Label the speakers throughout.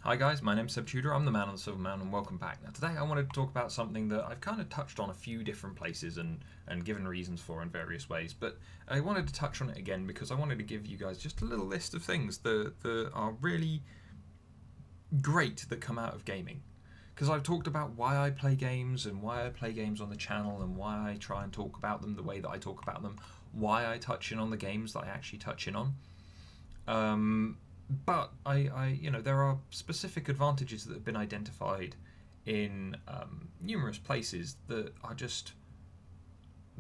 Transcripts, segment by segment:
Speaker 1: Hi guys, my name's Seb Tudor, I'm the man on the Silver Mountain, and welcome back. Now today I wanted to talk about something that I've kind of touched on a few different places and given reasons for in various ways, but I wanted to touch on it again because I wanted to give you guys just a little list of things that are really great that come out of gaming. Because I've talked about why I play games and why I play games on the channel and why I try and talk about them the way that I talk about them, why I touch in on the games that I actually touch in on. But there are specific advantages that have been identified in numerous places that are just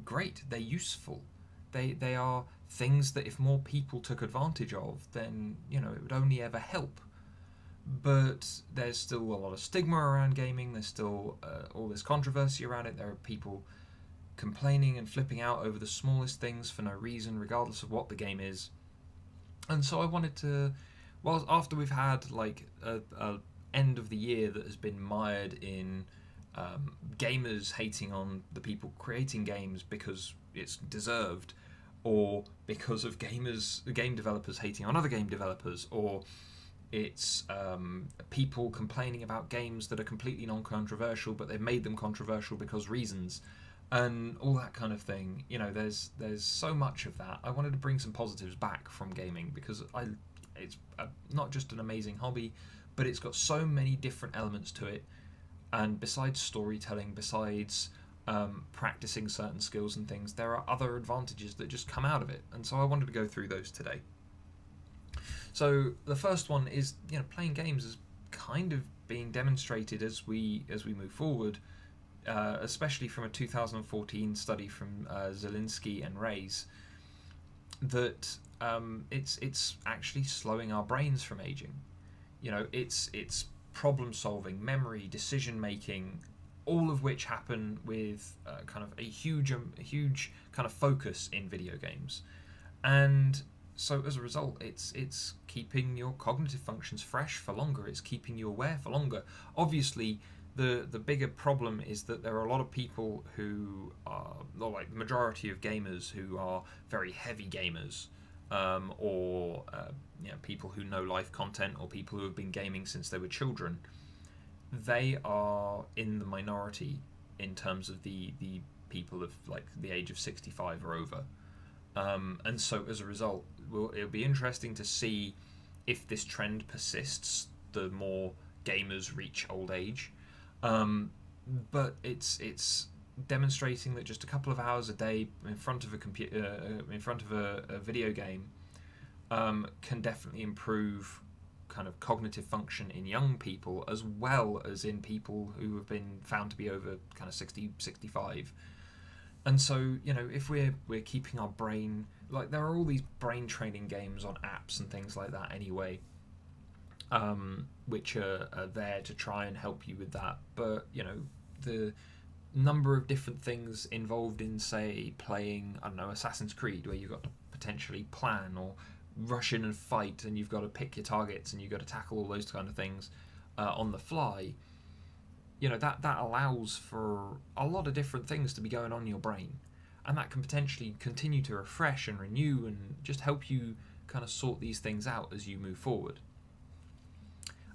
Speaker 1: great. They're useful. They are things that if more people took advantage of, then it would only ever help. But there's still a lot of stigma around gaming. There's still all this controversy around it. There are people complaining and flipping out over the smallest things for no reason, regardless of what the game is. And so I wanted to, well, after we've had like a end of the year that has been mired in gamers hating on the people creating games because it's deserved, or because of game developers hating on other game developers, or it's people complaining about games that are completely non-controversial but they've made them controversial because reasons, and all that kind of thing. There's so much of that. I wanted to bring some positives back from gaming because it's not just an amazing hobby, but it's got so many different elements to it. And besides storytelling, besides practicing certain skills and things, there are other advantages that just come out of it. And so I wanted to go through those today. So the first one is, playing games is kind of being demonstrated as we move forward, especially from a 2014 study from Zielinski and Reyes, that it's actually slowing our brains from aging. It's problem solving, memory, decision making, all of which happen with kind of a huge kind of focus in video games. And so as a result, it's keeping your cognitive functions fresh for longer. It's keeping you aware for longer. Obviously, the bigger problem is that there are a lot of people who are, or like the majority of gamers, who are very heavy gamers, or people who know life content, or people who have been gaming since they were children. They are in the minority in terms of the people of like the age of 65 or over. And so as a result, it'll be interesting to see if this trend persists the more gamers reach old age. But it's demonstrating that just a couple of hours a day in front of a computer, in front of a video game, can definitely improve kind of cognitive function in young people as well as in people who have been found to be over kind of 60, 65. And so, if we're keeping our brain, like, there are all these brain training games on apps and things like that anyway, which are there to try and help you with that. But the number of different things involved in, say, playing, I don't know, Assassin's Creed, where you've got to potentially plan or rush in and fight, and you've got to pick your targets and you've got to tackle all those kind of things on the fly. That allows for a lot of different things to be going on in your brain, and that can potentially continue to refresh and renew and just help you kind of sort these things out as you move forward.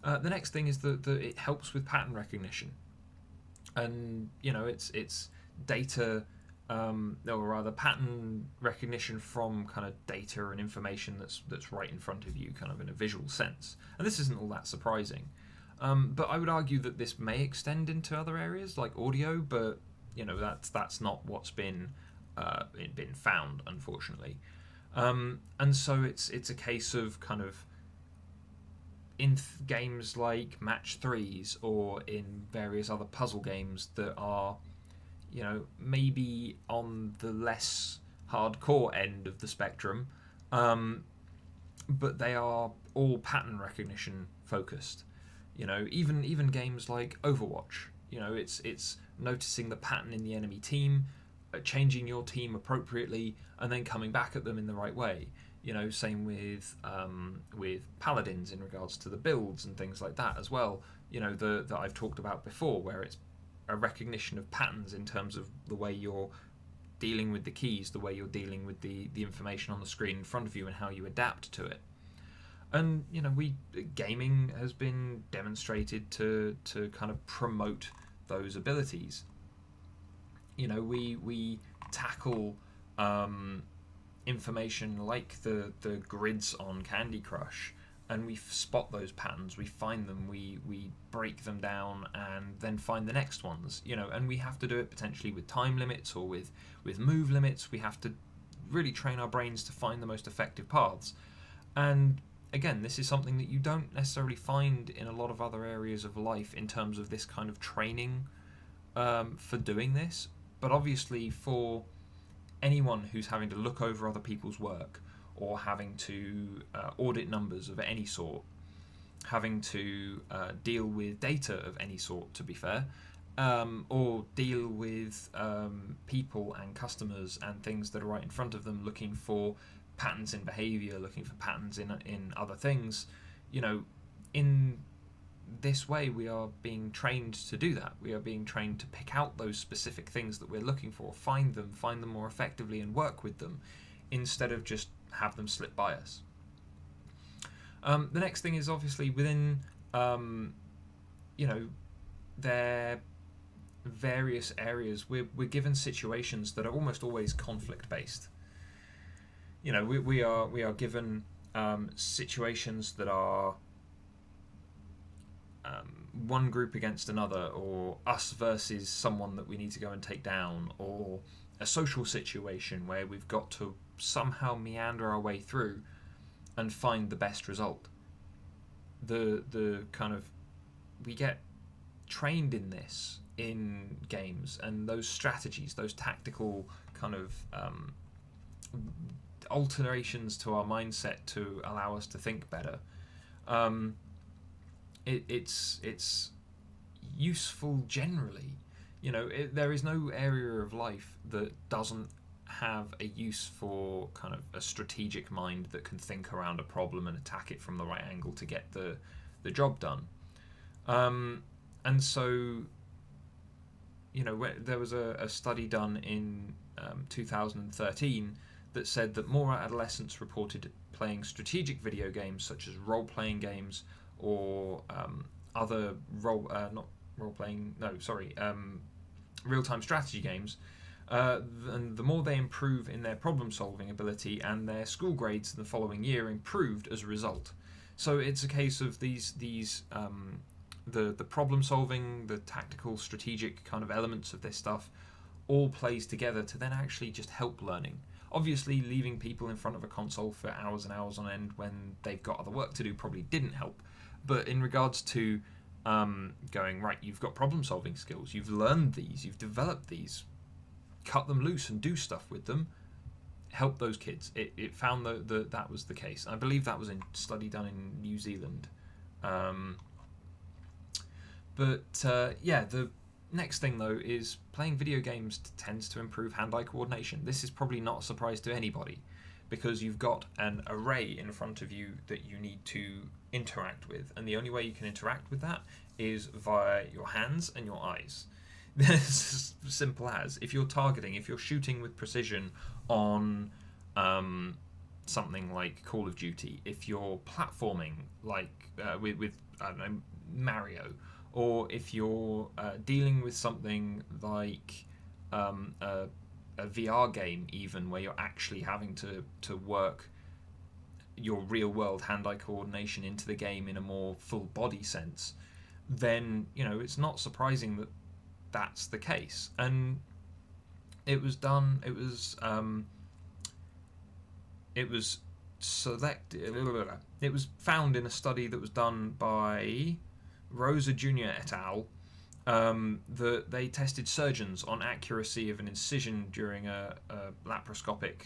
Speaker 1: The next thing is that it helps with pattern recognition, and it's data, or rather pattern recognition from kind of data and information that's right in front of you, kind of in a visual sense. And this isn't all that surprising. But I would argue that this may extend into other areas like audio, but that's not what's been found, unfortunately. And so it's a case of kind of in games like Match Threes or in various other puzzle games that are maybe on the less hardcore end of the spectrum, but they are all pattern recognition focused. Even games like Overwatch, it's noticing the pattern in the enemy team, changing your team appropriately, and then coming back at them in the right way. Same with paladins in regards to the builds and things like that as well. That I've talked about before, where it's a recognition of patterns in terms of the way you're dealing with the keys, the way you're dealing with the information on the screen in front of you, and how you adapt to it. And we gaming has been demonstrated to kind of promote those abilities. We tackle information like the grids on Candy Crush, and we spot those patterns, we find them, we break them down, and then find the next ones. And we have to do it potentially with time limits or with move limits. We have to really train our brains to find the most effective paths. And again, this is something that you don't necessarily find in a lot of other areas of life in terms of this kind of training for doing this. But obviously, for anyone who's having to look over other people's work, or having to audit numbers of any sort, having to deal with data of any sort, to be fair, or deal with people and customers and things that are right in front of them, looking for patterns in behavior, looking for patterns in other things. In this way, we are being trained to do that. We are being trained to pick out those specific things that we're looking for, find them more effectively, and work with them, instead of just have them slip by us. The next thing is obviously within, their various areas, we're given situations that are almost always conflict based. We are given situations that are one group against another, or us versus someone that we need to go and take down, or a social situation where we've got to somehow meander our way through and find the best result. The kind of, we get trained in this in games, and those strategies, those tactical kind of alterations to our mindset to allow us to think better. It's useful generally. There is no area of life that doesn't have a use for kind of a strategic mind that can think around a problem and attack it from the right angle to get the job done. And so, there was a study done in 2013 that said that more adolescents reported playing strategic video games such as role-playing games, or other real-time strategy games, and the more they improve in their problem-solving ability, and their school grades the following year improved as a result. So it's a case of these the problem-solving, the tactical, strategic kind of elements of this stuff all plays together to then actually just help learning. Obviously, leaving people in front of a console for hours and hours on end when they've got other work to do probably didn't help. But in regards to going, right, you've got problem-solving skills, you've learned these, you've developed these, cut them loose and do stuff with them, help those kids. It found that was the case. I believe that was a study done in New Zealand. The next thing, though, is playing video games tends to improve hand-eye coordination. This is probably not a surprise to anybody, because you've got an array in front of you that you need to interact with, and the only way you can interact with that is via your hands and your eyes. It's as simple as, if you're targeting, if you're shooting with precision on something like Call of Duty, if you're platforming like with I don't know, Mario, or if you're dealing with something like a VR game, even, where you're actually having to work your real world hand-eye coordination into the game in a more full body sense, then it's not surprising that that's the case. And it was found in a study that was done by Rosa Jr. et al. That they tested surgeons on accuracy of an incision during a laparoscopic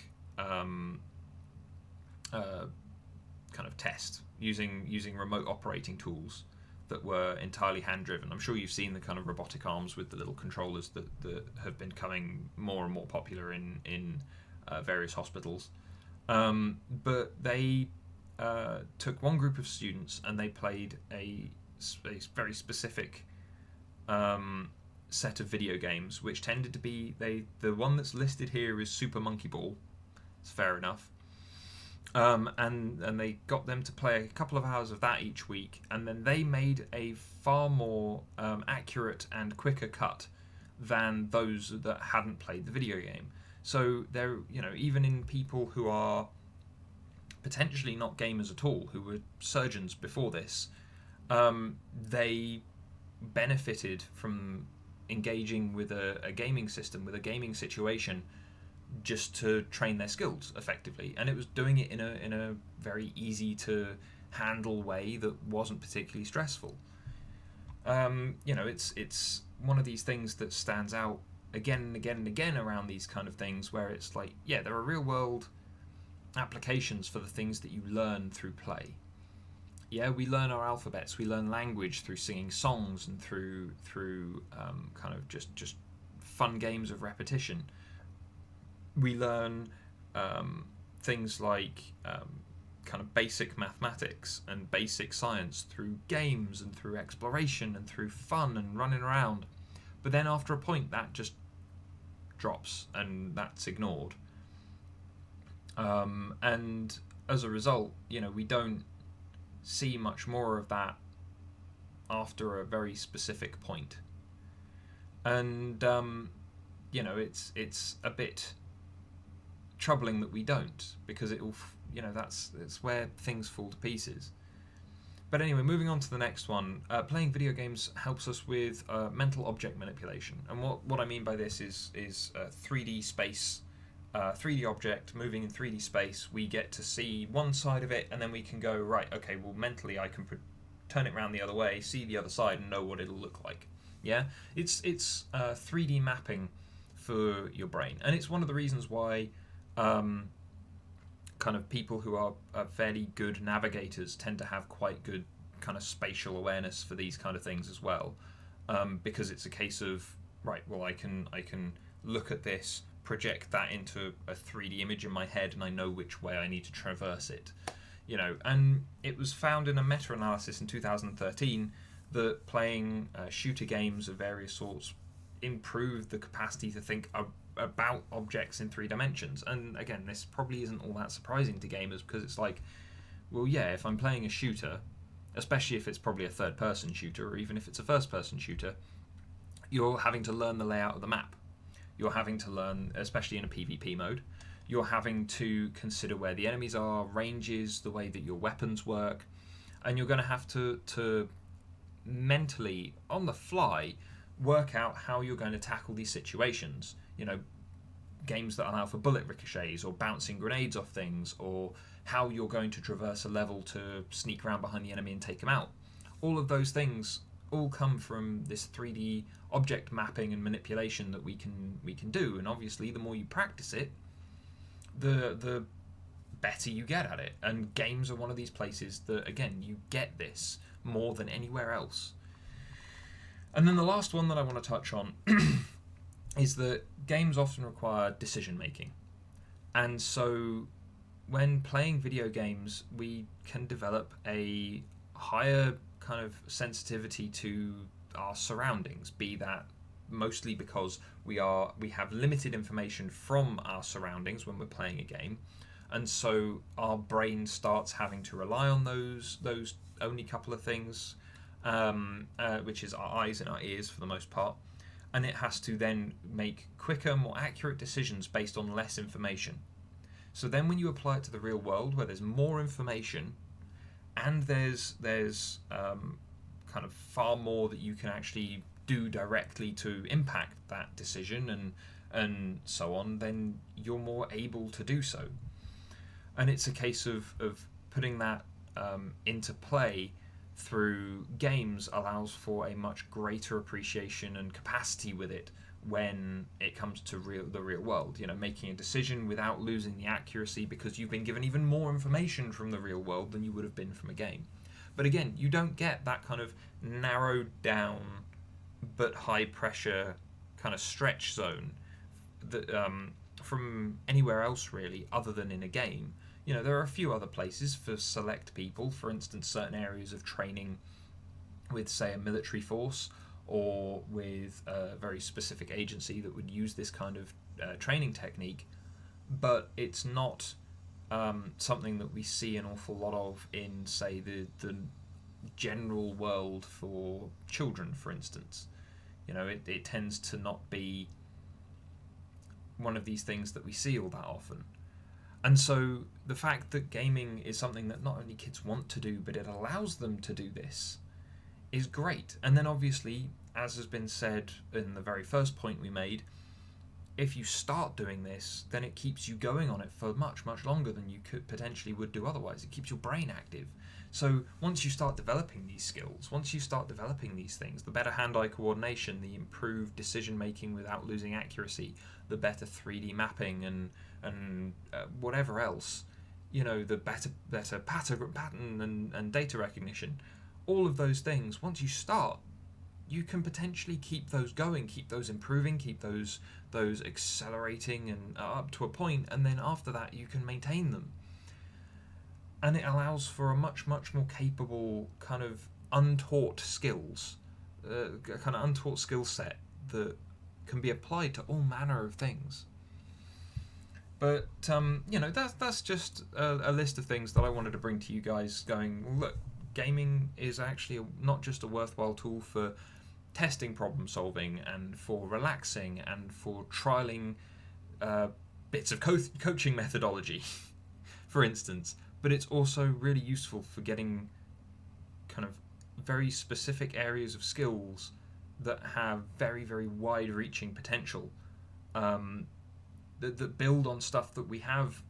Speaker 1: kind of test using remote operating tools that were entirely hand driven. I'm sure you've seen the kind of robotic arms with the little controllers that have been becoming more and more popular in various hospitals. But they took one group of students and they played a very specific set of video games, which tended to be the one that's listed here is Super Monkey Ball. It's fair enough. And they got them to play a couple of hours of that each week, and then they made a far more accurate and quicker cut than those that hadn't played the video game. So they're, even in people who are potentially not gamers at all, who were surgeons before this, they benefited from engaging with a gaming system, with a gaming situation, just to train their skills effectively, and it was doing it in a very easy to handle way that wasn't particularly stressful. It's one of these things that stands out again and again and again around these kind of things, where it's like, yeah, there are real world applications for the things that you learn through play. Yeah, we learn our alphabets, we learn language through singing songs and through kind of just fun games of repetition. We learn things like kind of basic mathematics and basic science through games and through exploration and through fun and running around. But then after a point, that just drops and that's ignored. And as a result, we don't see much more of that after a very specific point. And it's a bit troubling that we don't, because it'll, that's where things fall to pieces. But anyway, moving on to the next one. Playing video games helps us with mental object manipulation, and what I mean by this is 3D space, 3D object moving in 3D space. We get to see one side of it, and then we can go, right, okay, well, mentally I can turn it around the other way, see the other side, and know what it'll look like. Yeah, it's 3D mapping for your brain, and it's one of the reasons why kind of people who are fairly good navigators tend to have quite good kind of spatial awareness for these kind of things as well, because it's a case of, right, well, I can look at this, project that into a 3D image in my head, and I know which way I need to traverse it. And it was found in a meta-analysis in 2013 that playing shooter games of various sorts improved the capacity to think about objects in 3 dimensions. And again, this probably isn't all that surprising to gamers, because it's like, well, yeah, if I'm playing a shooter, especially if it's probably a third-person shooter, or even if it's a first-person shooter, you're having to learn the layout of the map. You're having to learn, especially in a PvP mode, you're having to consider where the enemies are, ranges, the way that your weapons work, and you're going to have to mentally, on the fly, work out how you're going to tackle these situations. Games that allow for bullet ricochets or bouncing grenades off things, or how you're going to traverse a level to sneak around behind the enemy and take them out. All of those things all come from this 3D object mapping and manipulation that we can do. And obviously, the more you practice it, the better you get at it. And games are one of these places that, again, you get this more than anywhere else. And then the last one that I want to touch on is that games often require decision making. And so when playing video games, we can develop a higher kind of sensitivity to our surroundings, be that mostly because we have limited information from our surroundings when we're playing a game, and so our brain starts having to rely on those only couple of things, which is our eyes and our ears for the most part, and it has to then make quicker, more accurate decisions based on less information. So then when you apply it to the real world, where there's more information and there's kind of far more that you can actually do directly to impact that decision and so on, then you're more able to do so. And it's a case of putting that into play through games allows for a much greater appreciation and capacity with it when it comes to the real world. Making a decision without losing the accuracy because you've been given even more information from the real world than you would have been from a game. But again, you don't get that kind of narrowed down but high pressure kind of stretch zone that from anywhere else really, other than in a game. There are a few other places for select people, for instance, certain areas of training with, say, a military force or with a very specific agency that would use this kind of training technique, but it's not something that we see an awful lot of in, say, the general world for children, for instance. It tends to not be one of these things that we see all that often. And so the fact that gaming is something that not only kids want to do, but it allows them to do this, is great. And then obviously, as has been said in the very first point we made, if you start doing this, then it keeps you going on it for much, much longer than you could potentially would do otherwise. It keeps your brain active. So once you start developing these skills, once you start developing these things, the better hand-eye coordination, the improved decision-making without losing accuracy, the better 3D mapping and whatever else, the better pattern and data recognition, all of those things, once you start, you can potentially keep those going, keep those improving, keep those accelerating and up to a point, and then after that you can maintain them. And it allows for a much, much more capable kind of untaught skills, kind of untaught skill set that can be applied to all manner of things. But that's just a list of things that I wanted to bring to you guys. Going, look, gaming is actually not just a worthwhile tool for testing problem solving and for relaxing and for trialing bits of coaching methodology, for instance, but it's also really useful for getting kind of very specific areas of skills that have very, very wide-reaching potential, that build on stuff that we have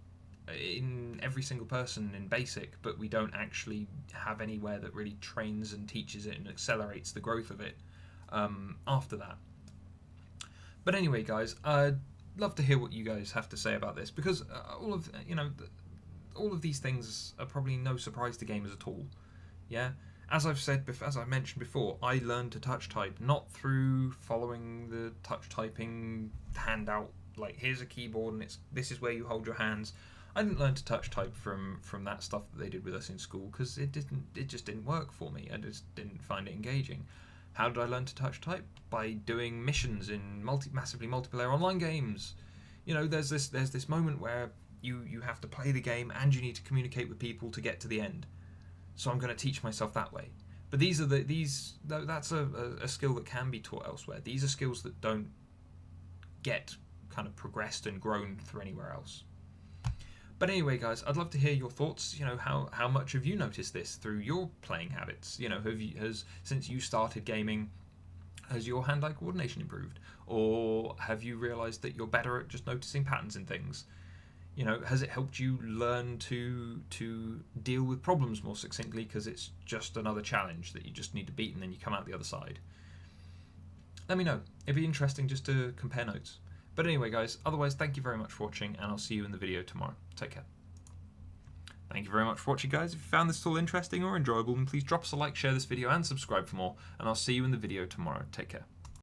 Speaker 1: in every single person in basic, but we don't actually have anywhere that really trains and teaches it and accelerates the growth of it after that. But anyway, guys, I'd love to hear what you guys have to say about this, because all of these things are probably no surprise to gamers at all. Yeah, as I mentioned before, I learned to touch type not through following the touch typing handout, like here's a keyboard and this is where you hold your hands. I didn't learn to touch type from that stuff that they did with us in school, because it just didn't work for me. I just didn't find it engaging. How did I learn to touch type? By doing missions in massively multiplayer online games. There's this moment where you have to play the game and you need to communicate with people to get to the end. So I'm going to teach myself that way. But that's a skill that can be taught elsewhere. These are skills that don't get kind of progressed and grown through anywhere else. But anyway, guys, I'd love to hear your thoughts. How much have you noticed this through your playing habits? Since you started gaming, has your hand-eye coordination improved, or have you realised that you're better at just noticing patterns in things? Has it helped you learn to deal with problems more succinctly, because it's just another challenge that you just need to beat and then you come out the other side? Let me know. It'd be interesting just to compare notes. But anyway, guys, otherwise, thank you very much for watching, and I'll see you in the video tomorrow. Take care. Thank you very much for watching, guys. If you found this all interesting or enjoyable, then please drop us a like, share this video, and subscribe for more, and I'll see you in the video tomorrow. Take care.